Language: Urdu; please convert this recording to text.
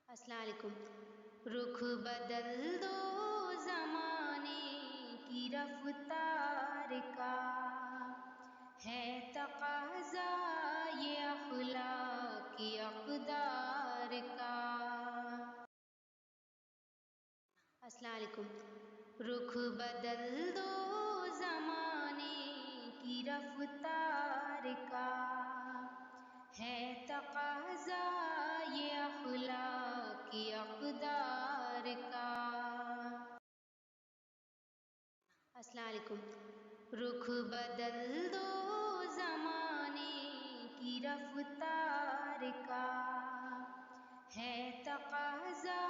السلام علیکم. رخ بدل دو زمانے کی رفتار کا، ہے تقاضا یہ اخلاق کی اقدار کا. السلام علیکم. رخ بدل دو زمانے کی رفتار کا، ہے تقاضا یہ اخلاق کی اقدار کا. السلام علیکم. رخ بدل دو زمانے کی رفتار کا، ہے تقاضا